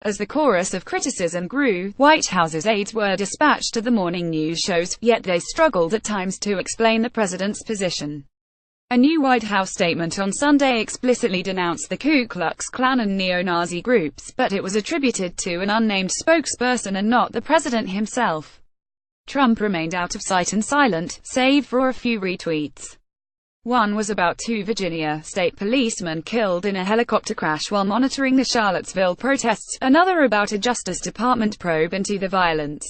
As the chorus of criticism grew, White House's aides were dispatched to the morning news shows, yet they struggled at times to explain the president's position. A new White House statement on Sunday explicitly denounced the Ku Klux Klan and neo-Nazi groups, but it was attributed to an unnamed spokesperson and not the president himself. Trump remained out of sight and silent, save for a few retweets. One was about 2 Virginia state policemen killed in a helicopter crash while monitoring the Charlottesville protests, another about a Justice Department probe into the violence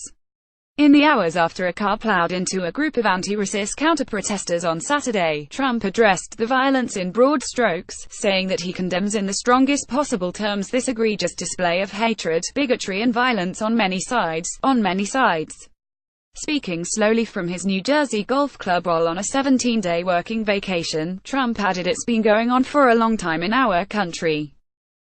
in the hours after a car plowed into a group of anti-racist counter-protesters on Saturday. Trump addressed the violence in broad strokes, saying that he condemns in the strongest possible terms this egregious display of hatred, bigotry and violence on many sides. Speaking slowly from his New Jersey golf club while on a 17-day working vacation, Trump added, "It's been going on for a long time in our country.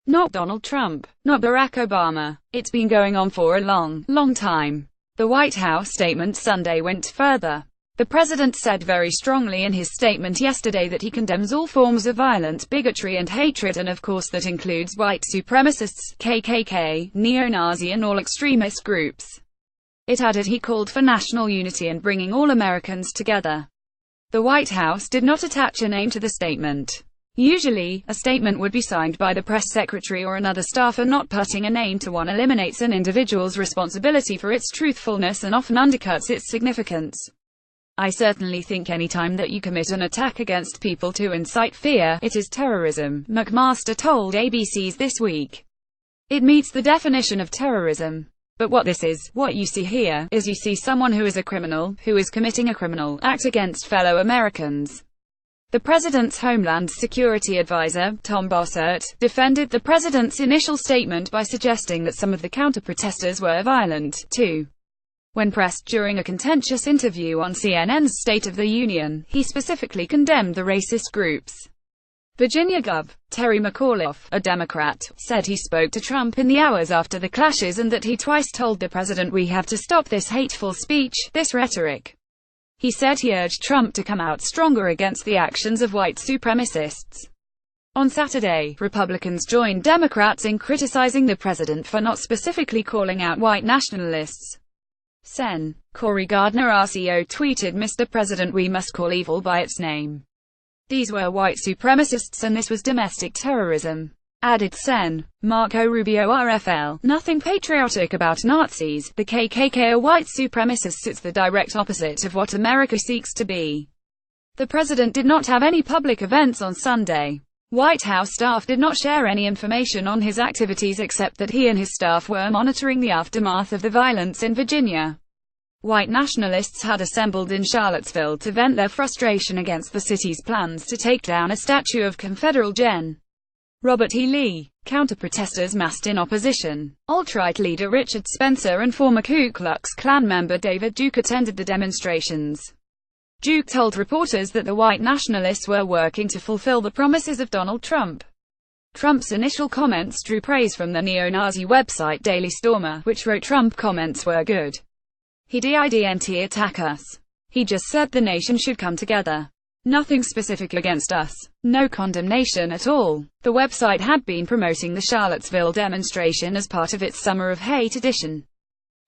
Not Donald Trump, not Barack Obama. It's been going on for a long, long time." The White House statement Sunday went further. The president said very strongly in his statement yesterday that he condemns all forms of violence, bigotry and hatred, and of course that includes white supremacists, KKK, neo-Nazi and all extremist groups. It added he called for national unity and bringing all Americans together. The White House did not attach a name to the statement. Usually, a statement would be signed by the press secretary or another staffer. Not putting a name to one eliminates an individual's responsibility for its truthfulness and often undercuts its significance. "I certainly think any time that you commit an attack against people to incite fear, it is terrorism," McMaster told ABC's This Week. "It meets the definition of terrorism. But what you see here, is you see someone who is a criminal, who is committing a criminal act against fellow Americans." The president's Homeland Security advisor, Tom Bossert, defended the president's initial statement by suggesting that some of the counter-protesters were violent, too. When pressed during a contentious interview on CNN's State of the Union, he specifically condemned the racist groups. Virginia Gov. Terry McAuliffe, a Democrat, said he spoke to Trump in the hours after the clashes and that he twice told the president, "We have to stop this hateful speech, this rhetoric." He said he urged Trump to come out stronger against the actions of white supremacists. On Saturday, Republicans joined Democrats in criticizing the president for not specifically calling out white nationalists. Sen. Cory Gardner RCO tweeted, "Mr. President, we must call evil by its name. These were white supremacists and this was domestic terrorism." Added Sen. Marco Rubio RFL, "Nothing patriotic about Nazis. The KKK are white supremacists. It's the direct opposite of what America seeks to be." The president did not have any public events on Sunday. White House staff did not share any information on his activities except that he and his staff were monitoring the aftermath of the violence in Virginia. White nationalists had assembled in Charlottesville to vent their frustration against the city's plans to take down a statue of Confederate Gen. Robert E. Lee. Counter-protesters massed in opposition. Alt-right leader Richard Spencer and former Ku Klux Klan member David Duke attended the demonstrations. Duke told reporters that the white nationalists were working to fulfill the promises of Donald Trump. Trump's initial comments drew praise from the neo-Nazi website Daily Stormer, which wrote Trump comments were good. "He didn't attack us. He just said the nation should come together. Nothing specific against us. No condemnation at all." The website had been promoting the Charlottesville demonstration as part of its Summer of Hate edition.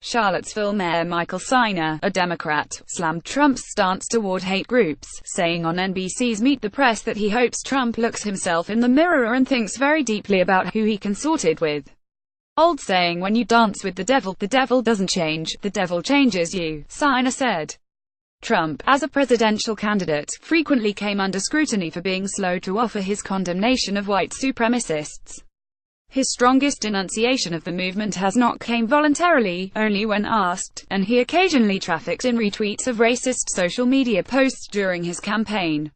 Charlottesville Mayor Michael Steiner, a Democrat, slammed Trump's stance toward hate groups, saying on NBC's Meet the Press that he hopes Trump looks himself in the mirror and thinks very deeply about who he consorted with. "Old saying, when you dance with the devil doesn't change, the devil changes you," Steiner said. Trump, as a presidential candidate, frequently came under scrutiny for being slow to offer his condemnation of white supremacists. His strongest denunciation of the movement has not come voluntarily, only when asked, and he occasionally trafficked in retweets of racist social media posts during his campaign.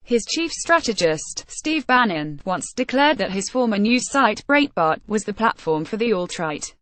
His chief strategist, Steve Bannon, once declared that his former news site, Breitbart, was the platform for the alt-right.